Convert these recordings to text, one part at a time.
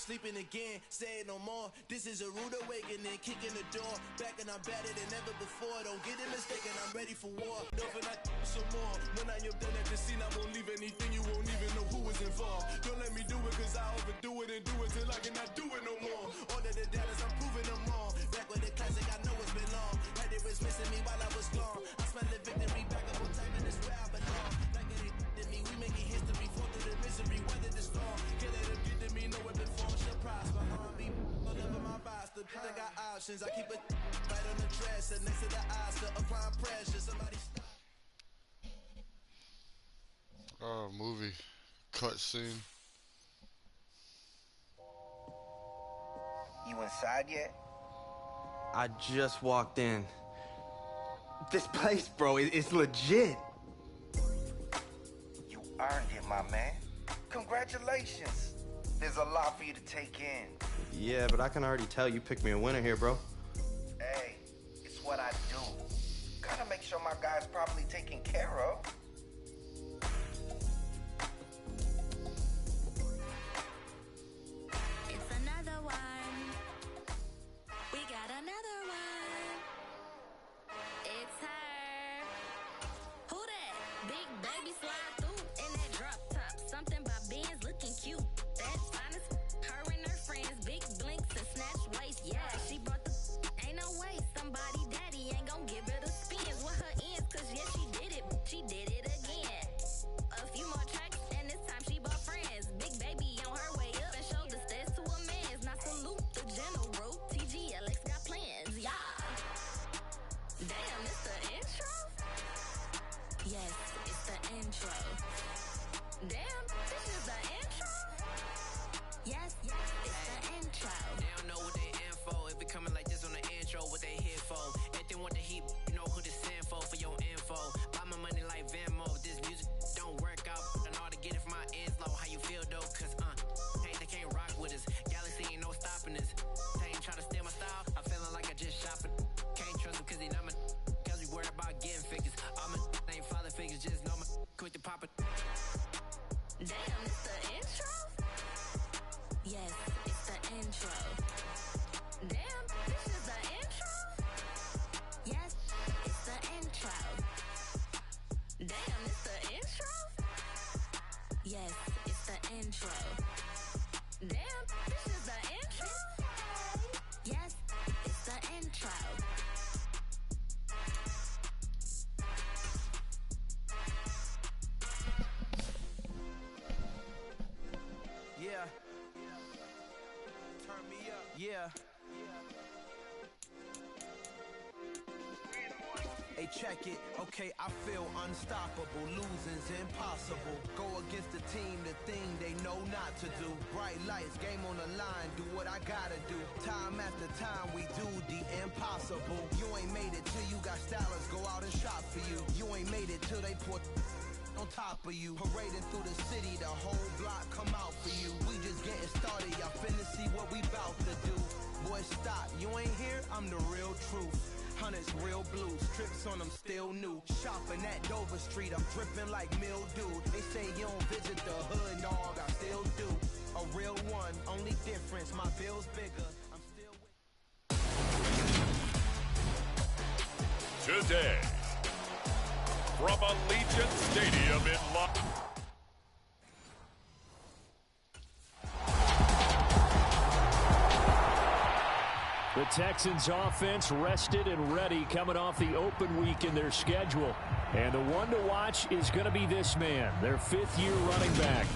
sleeping again, say it no more. This is a rude awakening, kicking the door. Back and I'm better than ever before. Don't get it mistaken, I'm ready for war. Don't I some more. When I am done at the scene, I won't leave anything. You won't even know who is involved. Don't let me do it, cause I overdo it and do it till I cannot do it no more. All of the doubters, I'm proving them wrong. Back with the classic, I know it's been long. Like they was missing me while I was gone. I smell the victory, back up on time, and it's where I belong. Like it did me, we making history, fall through the misery, weather the storm. Can't let them get to me, no weapon form shall prosper. Me, all over my body, I got options. I keep it right on the dresser, next to the eyes, still applying pressure. Somebody stop. Oh, movie cutscene. You inside yet? I just walked in. This place, bro, it's legit. You earned it, my man. Congratulations. There's a lot for you to take in. Yeah, but I can already tell you picked me a winner here, bro. Hey, it's what I do. Gotta make sure my guy's properly taken care of. It's another one. We got another one. It's her. Who that? Big baby slide through in that drop top. Something by Benz looking cute. That's honest. Her and her friends, big blinks and snatch waist. Yeah, she brought the. Ain't no way somebody daddy ain't gon' give her the spins with her ends. Cause yeah, she did it. She did it again. A few more tracks and this time she bought friends. Big baby on her way up and showed the stairs to a man's. Now salute the general. TGLX got plans. Yeah. Damn, it's the intro? Yes, it's the intro. Damn, this is the intro? Yes, it's the intro. They don't know what they in for. If it coming like this on the intro, what they here for? If they want the heat, you know who to send for your info. Buy my money like Venmo. This music don't work out. I know how to get it from my ends low. How you feel though? Cause hey, they can't rock with us. Galaxy ain't no stopping us. They ain't trying to steal my style. I'm feeling like I just shopping. Can't trust them cause they not my. Cause we worried about getting figures. All my ain't father figures. Just know my quick to pop it. Damn, it's the intro? Yes, it's the intro. Damn, this is the intro? Yes, it's the intro. Damn, it's the intro? Yes, it's the intro. Damn, this is the intro? Yes, it's the intro. Yeah. Turn me up. Yeah. Hey, check it. Okay, I feel unstoppable. Losing's impossible. Go against the team, the thing they know not to do. Bright lights, game on the line. Do what I gotta do. Time after time, we do the impossible. You ain't made it till you got stylists go out and shop for you. You ain't made it till they put on top of you. Parading through the city, the whole block come out for you. We just getting started, y'all finna see what we bout to do. Boy, stop, you ain't here, I'm the real truth. Hunters, real blue, strips on them still new. Shopping at Dover Street, I'm dripping like mildew. They say you don't visit the hood, dog, I still do. A real one, only difference, my bill's bigger. I'm still with Today, from Allegiant Stadium in Los The Texans offense rested and ready coming off the open week in their schedule. And the one to watch is going to be this man, their fifth-year running back.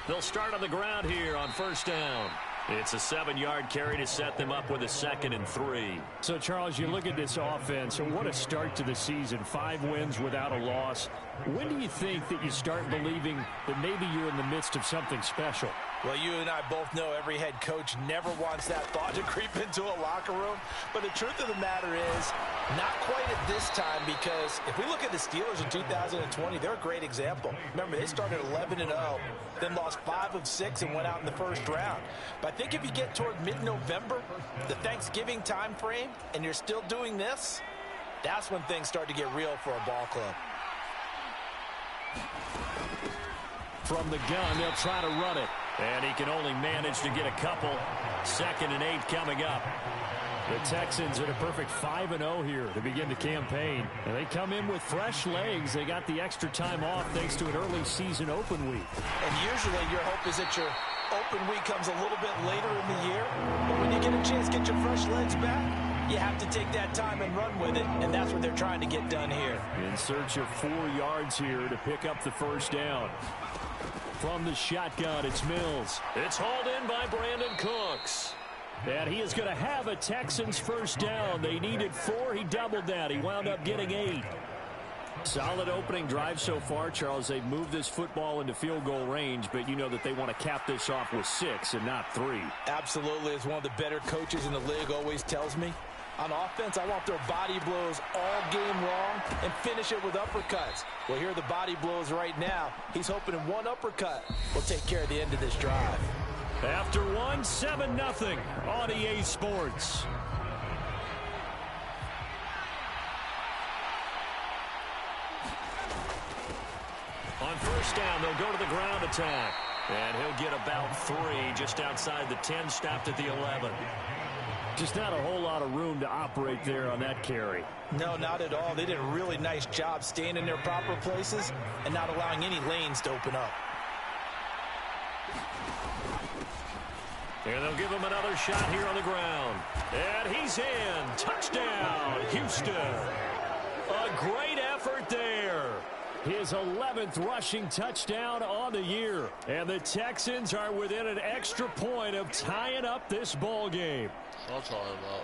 They'll start on the ground here on first down. It's a 7-yard carry to set them up with a 2nd and 3. So, Charles, you look at this offense, and what a start to the season. 5 wins without a loss. When do you think that you start believing that maybe you're in the midst of something special? Well, you and I both know every head coach never wants that thought to creep into a locker room. But the truth of the matter is, not quite at this time, because if we look at the Steelers in 2020, they're a great example. Remember, they started 11-0, then lost 5 of 6 and went out in the first round. But I think if you get toward mid-November, the Thanksgiving time frame, and you're still doing this, that's when things start to get real for a ball club. From the gun, they'll try to run it. And he can only manage to get a couple. 2nd and 8 coming up. The Texans at a perfect 5-0 here to begin the campaign. And they come in with fresh legs. They got the extra time off thanks to an early season open week. And usually your hope is that your open week comes a little bit later in the year. But when you get a chance to get your fresh legs back, you have to take that time and run with it. And that's what they're trying to get done here. In search of 4 yards here to pick up the first down. From the shotgun, it's Mills. It's hauled in by Brandon Cooks. And he is going to have a Texans first down. They needed 4. He doubled that. He wound up getting 8. Solid opening drive so far, Charles. They've moved this football into field goal range, but you know that they want to cap this off with 6 and not 3. Absolutely. As one of the better coaches in the league always tells me, on offense, I want their body blows all game long and finish it with uppercuts. Well, here are the body blows right now. He's hoping one uppercut will take care of the end of this drive. After 1, 7-0 on EA Sports. On first down, they'll go to the ground attack. And he'll get about 3 just outside the 10, stopped at the 11. Just not a whole lot of room to operate there on that carry. No, not at all. They did a really nice job staying in their proper places and not allowing any lanes to open up. And they'll give him another shot here on the ground. And he's in. Touchdown, Houston. A great effort there. His 11th rushing touchdown on the year. And the Texans are within an extra point of tying up this ball game. I'm talking about.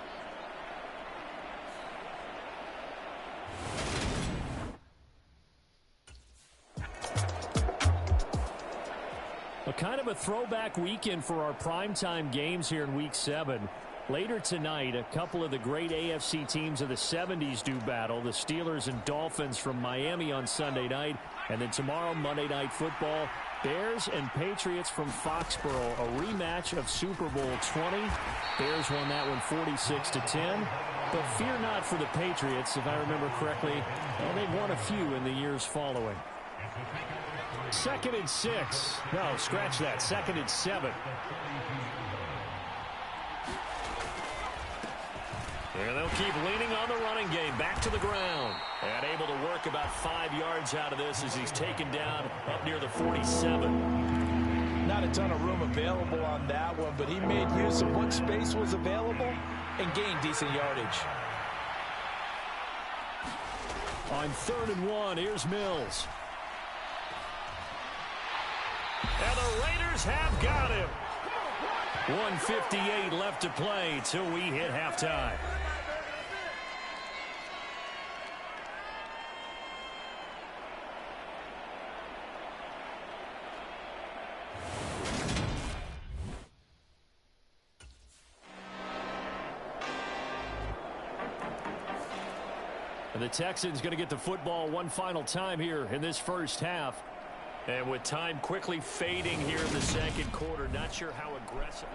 A kind of a throwback weekend for our primetime games here in Week 7. Later tonight, a couple of the great AFC teams of the 70s do battle. The Steelers and Dolphins from Miami on Sunday night. And then tomorrow, Monday Night Football, Bears and Patriots from Foxborough, a rematch of Super Bowl 20. Bears won that one 46-10. But fear not for the Patriots, if I remember correctly. Well, they've won a few in the years following. 2nd and 6. No, scratch that. 2nd and 7. And they'll keep leaning on the running game. Back to the ground. And able to work about 5 yards out of this as he's taken down up near the 47. Not a ton of room available on that one, but he made use of what space was available and gained decent yardage. On 3rd and 1, here's Mills. And the Raiders have got him. 1:58 left to play till we hit halftime. And the Texans going to get the football one final time here in this first half. And with time quickly fading here in the second quarter, not sure how aggressive.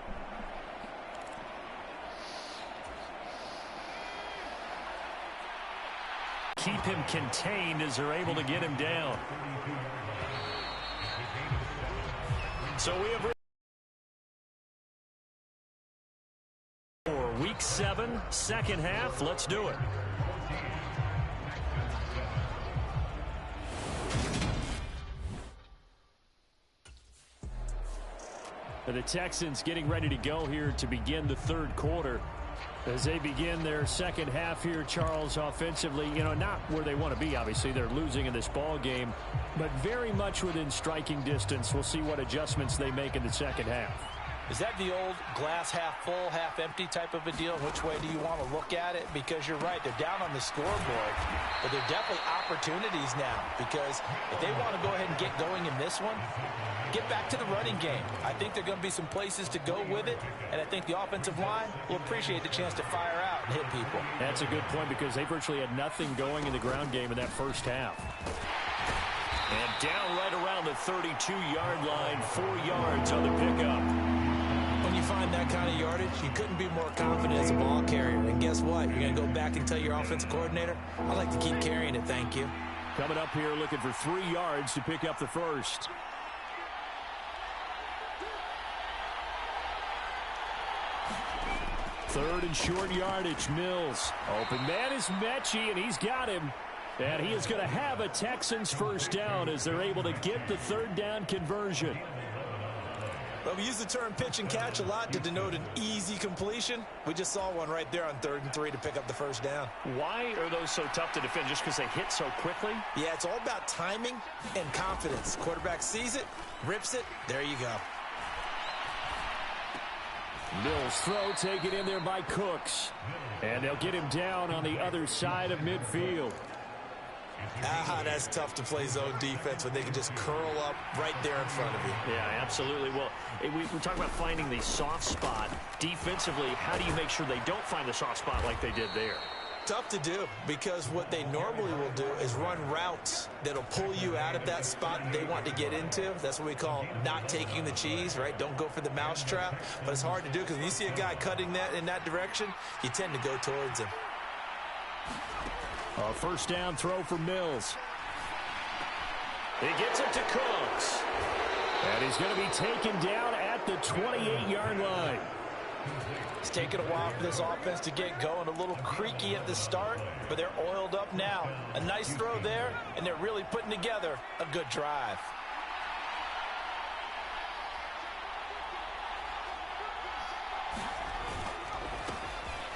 Keep him contained as they're able to get him down. So we have for Week 7, second half. Let's do it. The Texans getting ready to go here to begin the third quarter. As they begin their second half here, Charles, offensively, not where they want to be, obviously. They're losing in this ball game, but very much within striking distance. We'll see what adjustments they make in the second half. Is that the old glass half full, half empty type of a deal? Which way do you want to look at it? Because you're right, they're down on the scoreboard, but they're definitely opportunities now, because if they want to go ahead and get going in this one, get back to the running game. I think there are going to be some places to go with it, and I think the offensive line will appreciate the chance to fire out and hit people. That's a good point, because they virtually had nothing going in the ground game in that first half. And down right around the 32-yard line, 4 yards on the pickup. When you find that kind of yardage, you couldn't be more confident as a ball carrier. And guess what? You're going to go back and tell your offensive coordinator, I'd like to keep carrying it, thank you. Coming up here looking for 3 yards to pick up the first. Third and short yardage, Mills. Open man is Mechie, and he's got him. And he is going to have a Texans first down as they're able to get the third down conversion. Well, we use the term pitch and catch a lot to denote an easy completion. We just saw one right there on 3rd and 3 to pick up the first down. Why are those so tough to defend? Just because they hit so quickly? Yeah, it's all about timing and confidence. Quarterback sees it, rips it, there you go. Mills throw taken in there by Cooks. And they'll get him down on the other side of midfield. That's tough to play zone defense when they can just curl up right there in front of you. Yeah, absolutely. Well, we talk about finding the soft spot. Defensively, how do you make sure they don't find the soft spot like they did there? Tough to do, because what they normally will do is run routes that'll pull you out of that spot that they want to get into. That's what we call not taking the cheese, right? Don't go for the mousetrap. But it's hard to do, because when you see a guy cutting that in that direction, you tend to go towards him. A first down throw for Mills. He gets it to Cooks. And he's going to be taken down at the 28-yard line. It's taken a while for this offense to get going. A little creaky at the start, but they're oiled up now. A nice throw there, and they're really putting together a good drive.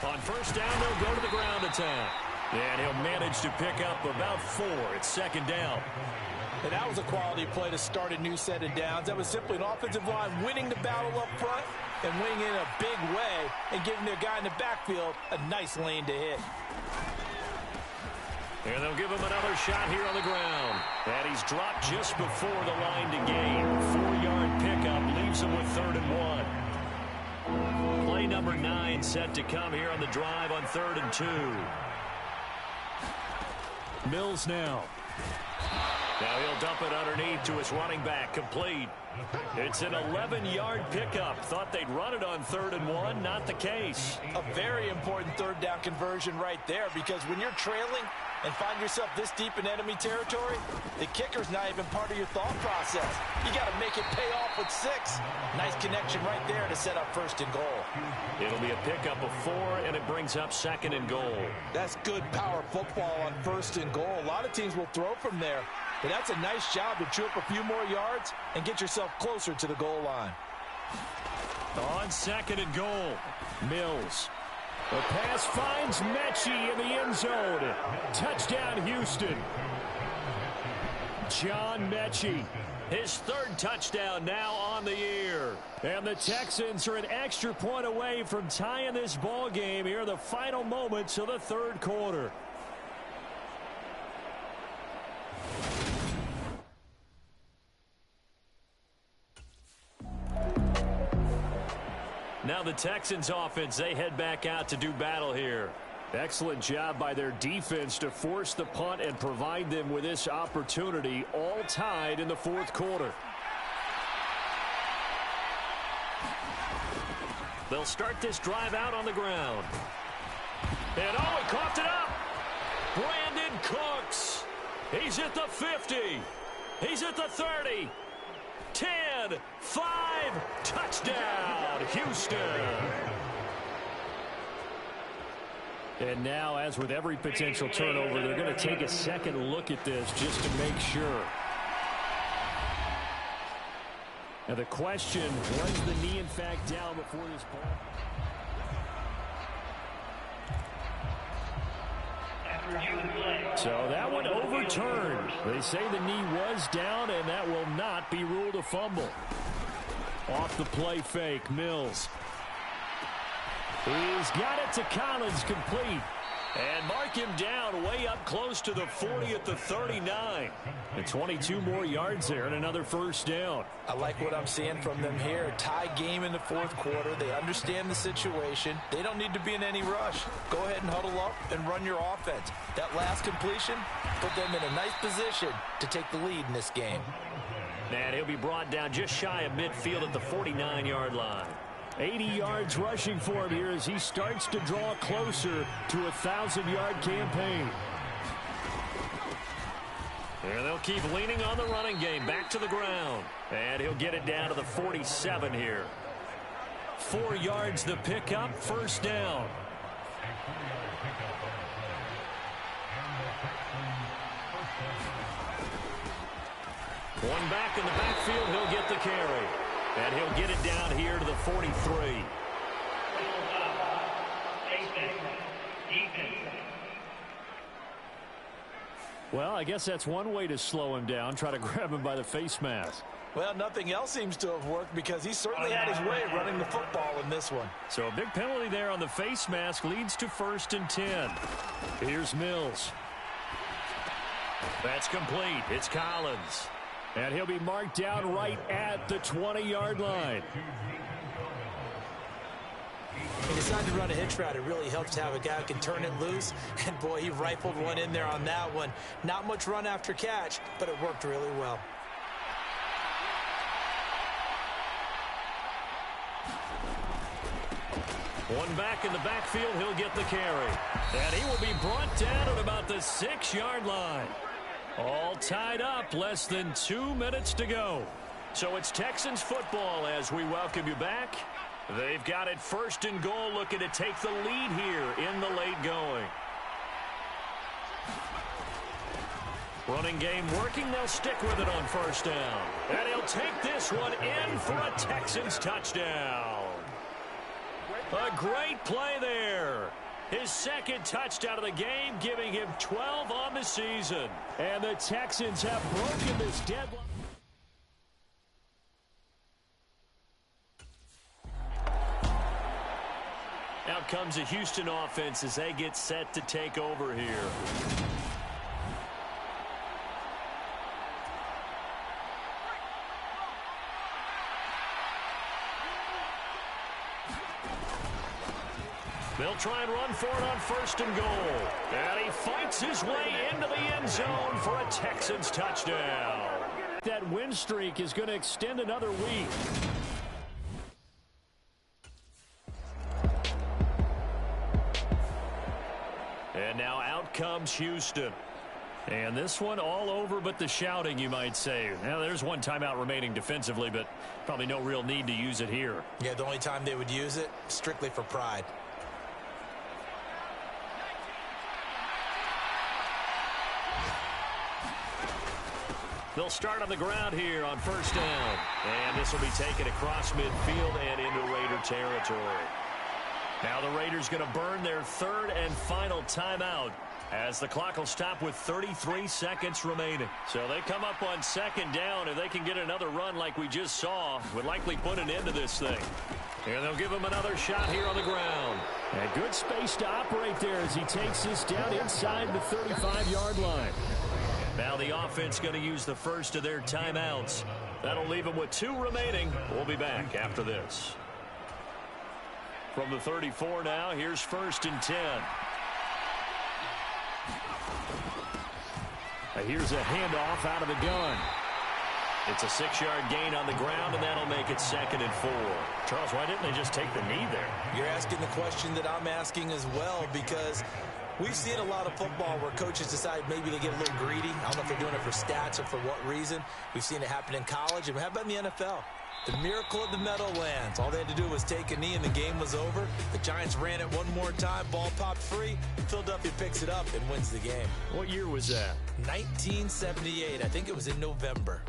On first down, they'll go to the ground attack. And he'll manage to pick up about 4. It's 2nd down. And that was a quality play to start a new set of downs. That was simply an offensive line winning the battle up front and winning in a big way and giving their guy in the backfield a nice lane to hit. And they'll give him another shot here on the ground. And he's dropped just before the line to gain. 4-yard pickup leaves him with 3rd and 1. Play number 9 set to come here on the drive on 3rd and 2. Mills now. Now he'll dump it underneath to his running back. Complete. It's an 11-yard pickup. Thought they'd run it on 3rd and 1. Not the case. A very important third down conversion right there, because when you're trailing and find yourself this deep in enemy territory, the kicker's not even part of your thought process. You got to make it pay off with 6. Nice connection right there to set up 1st and goal. It'll be a pickup of 4, and it brings up 2nd and goal. That's good power football on 1st and goal. A lot of teams will throw from there, but that's a nice job to chew up a few more yards and get yourself closer to the goal line. On 2nd and goal, Mills. The pass finds Mechie in the end zone. Touchdown, Houston. John Mechie, his 3rd touchdown now on the year. And the Texans are an extra point away from tying this ball game here in the final moments of the 3rd quarter. Now the Texans offense, they head back out to do battle here. Excellent job by their defense to force the punt and provide them with this opportunity, all tied in the 4th quarter. They'll start this drive out on the ground. And oh, he coughed it up. Brandon Cooks. He's at the 50. He's at the 30. 10, 5, touchdown, Houston. And now, as with every potential turnover, they're going to take a second look at this just to make sure. And the question, was the knee in fact down before this ball? So that one overturned. They say the knee was down, and that will not be ruled a fumble. Off the play fake, Mills. He's got it to Collins, complete. And mark him down way up close to the 40 at the 39. And 22 more yards there and another first down. I like what I'm seeing from them here. Tie game in the fourth quarter. They understand the situation. They don't need to be in any rush. Go ahead and huddle up and run your offense. That last completion put them in a nice position to take the lead in this game. And he'll be brought down just shy of midfield at the 49-yard line. 80 yards rushing for him here as he starts to draw closer to a 1,000-yard campaign. And they'll keep leaning on the running game. Back to the ground. And he'll get it down to the 47 here. 4 yards the pickup, first down. One back in the backfield, he'll get the carry. And he'll get it down here to the 43. Well, I guess that's one way to slow him down, try to grab him by the face mask. Well, nothing else seems to have worked because he certainly had his way running the football in this one. So a big penalty there on the face mask leads to 1st and 10. Here's Mills. That's complete. It's Collins. And he'll be marked down right at the 20-yard line. He decided to run a hitch route. It really helps to have a guy who can turn it loose. And, boy, he rifled one in there on that one. Not much run after catch, but it worked really well. One back in the backfield, he'll get the carry. And he will be brought down at about the 6-yard line. All tied up, less than 2 minutes to go. So it's Texans football as we welcome you back. They've got it 1st and goal, looking to take the lead here in the late going. Running game working, they'll stick with it on 1st down. And he'll take this one in for a Texans touchdown. A great play there. His 2nd touchdown of the game, giving him 12 on the season. And the Texans have broken this deadline. Out comes the Houston offense as they get set to take over here. They'll try and run for it on 1st and goal. And he fights his way into the end zone for a Texans touchdown. That win streak is going to extend another week. And now out comes Houston. And this one all over but the shouting, you might say. Now, there's one timeout remaining defensively, but probably no real need to use it here. Yeah, the only time they would use it, strictly for pride. They'll start on the ground here on 1st down. And this will be taken across midfield and into Raider territory. Now the Raiders going to burn their 3rd and final timeout as the clock will stop with 33 seconds remaining. So they come up on 2nd down. If they can get another run like we just saw, would likely put an end to this thing. And they'll give him another shot here on the ground. And good space to operate there as he takes this down inside the 35-yard line. Now the offense going to use the first of their timeouts. That'll leave them with 2 remaining. We'll be back after this. From the 34 now, here's 1st and 10. Here's a handoff out of the gun. It's a 6-yard gain on the ground, and that'll make it 2nd and 4. Charles, why didn't they just take the knee there? You're asking the question that I'm asking as well, because we've seen a lot of football where coaches decide maybe to get a little greedy. I don't know if they're doing it for stats or for what reason. We've seen it happen in college, and how about in the NFL? The miracle of the Meadowlands. All they had to do was take a knee, and the game was over. The Giants ran it one more time. Ball popped free. Philadelphia picks it up and wins the game. What year was that? 1978. I think it was in November.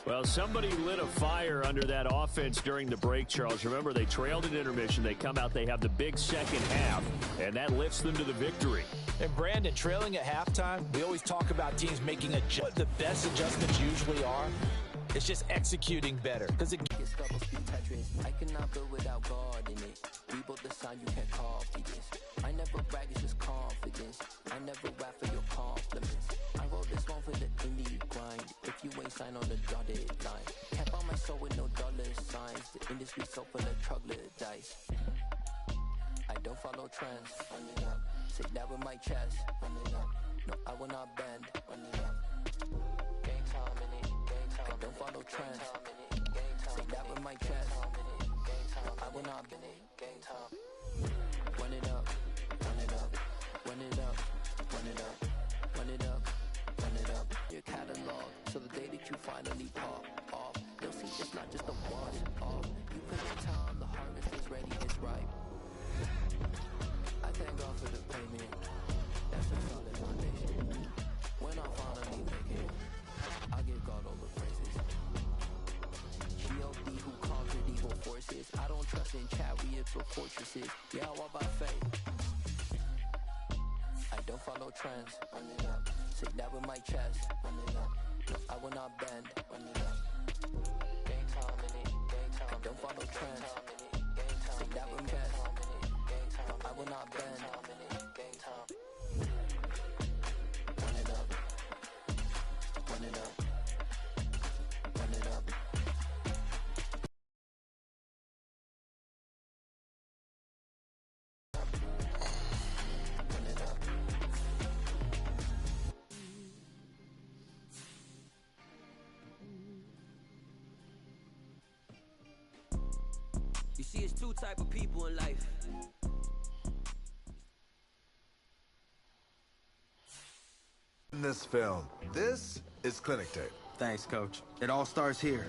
Well, somebody lit a fire under that offense during the break, Charles. Remember, they trailed at intermission. They come out, they have the big second half, and that lifts them to the victory. And, Brandon, trailing at halftime, we always talk about teams making what the best adjustments usually are. It's just executing better. Because it It's double speed Tetris. I cannot build without God in it. We built the sound, you can't copy this. I never brag, it's just confidence. I never rap for your compliments. I wrote this one for the indie grind. If you ain't signed on the dotted line, can't buy my soul with no dollar signs. The industry so full of troglodytes. I don't follow trends. Run it up. Say that with my chest. Run it up. No, I will not bend. Run it up. Gang time in it. Gang time. I don't follow trends. Say that with my chest. No, I will not bend it. Gang time. Run it up. Run it up. Run it up. Run it up. Run it up. Run it up. Your catalog. So the day that you finally pop off, you'll see it's not just a wash off. You put in time, the harvest is ready, it's ripe. I thank God for the payment. That's a solid foundation. When I finally make it, I give God all the praises. G.O.D. who conquered evil forces. I don't trust in chariots or fortresses. Yeah, I walk by faith. I don't follow trends. Run it up. Say that with my chest. Run it up. No, I will not bend. Run it up. Gang time in it. Gang time. I don't follow trends. Say that with my chest. No, I will not bend. Gang time. Run it up. Run it up. Run it up. Run it up. You see, it's two type of people in life. In this film, this is Clinic Tape. Thanks, Coach. It all starts here.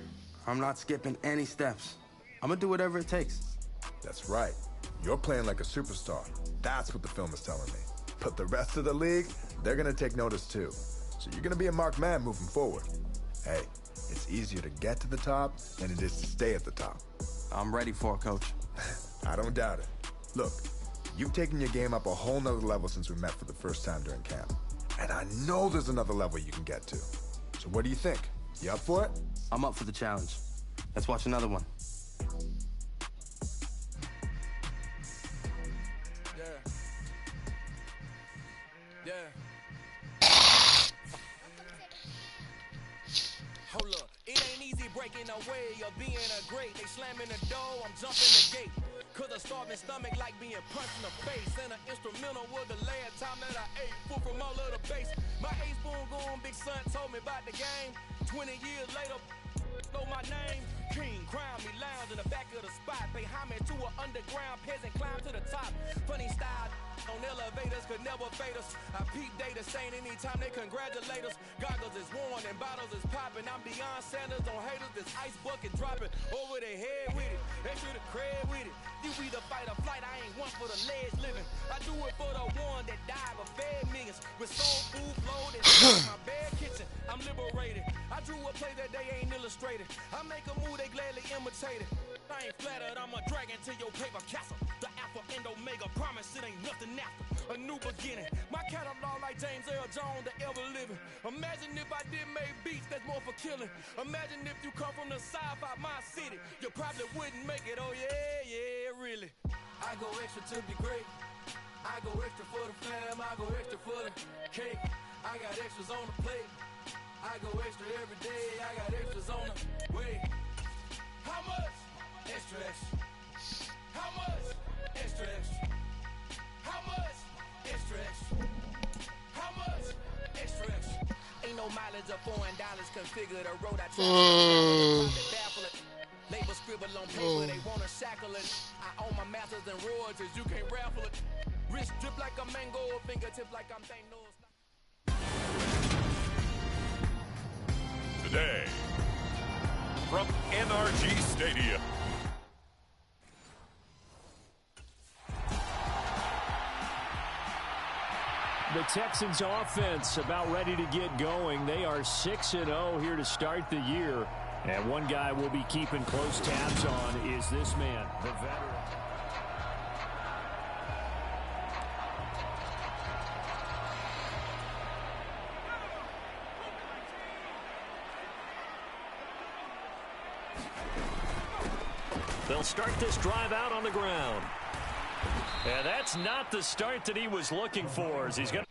I'm not skipping any steps. I'm gonna do whatever it takes. That's right. You're playing like a superstar. That's what the film is telling me. But the rest of the league, they're gonna take notice too. So you're gonna be a marked man moving forward. Hey, it's easier to get to the top than it is to stay at the top. I'm ready for it, Coach. I don't doubt it. Look, you've taken your game up a whole nother level since we met for the first time during camp. And I know there's another level you can get to. So what do you think? You up for it? I'm up for the challenge. Let's watch another one. Hold up, it ain't easy breaking away or being a great. They slamming the door, I'm jumping the gate. Cause a starving stomach like being punched in the face. And an instrumental was the last time that I ate food from all of the base. My A-spoon going, big son told me about the game. 20 years later, know my name. King, crown me, lounge in the back of the spot. Pay homage to an underground peasant, climb to the top. Funny style on elevators could never fade us. I peep data saying anytime they congratulate us. Goggles is worn and bottles is popping. I'm beyond Sanders on haters, this ice bucket dropping over their head with it. They should have cred with it. You either fight or flight, I ain't one for the ledge living. I do it for the one that died but fed millions. With soul food flowed and in my bed kitchen, I'm liberated. I drew a play that they ain't illustrated. I make a move, they gladly imitate it. I ain't flattered, I'm a dragon to your paper castle. The Alpha and Omega, promise it ain't nothing after. A new beginning. My catalog like James Earl Jones, the ever living. Imagine if I did make beats that's more for killing. Imagine if you come from the south out my city. You probably wouldn't make it, oh yeah, really. I go extra to be great. I go extra for the fam, I go extra for the cake. I got extras on the plate. I go extra every day, I got extras on the way. How much? Extra, extra. How much? Extra, extra. How much? Extra, extra. How much? Extra, extra. Ain't no mileage of $4 configure the road I travel. Labor scribble on paper, they wanna shackle it. I own my masters and royalties, you can't raffle it. Wrist drip like a mango, fingertips like I'm Thanos. Today, from NRG Stadium. The Texans offense about ready to get going. They are 6-0 here to start the year. And one guy we'll be keeping close tabs on is this man, the veteran. They'll start this drive out on the ground. And that's not the start that he was looking for, as he's going to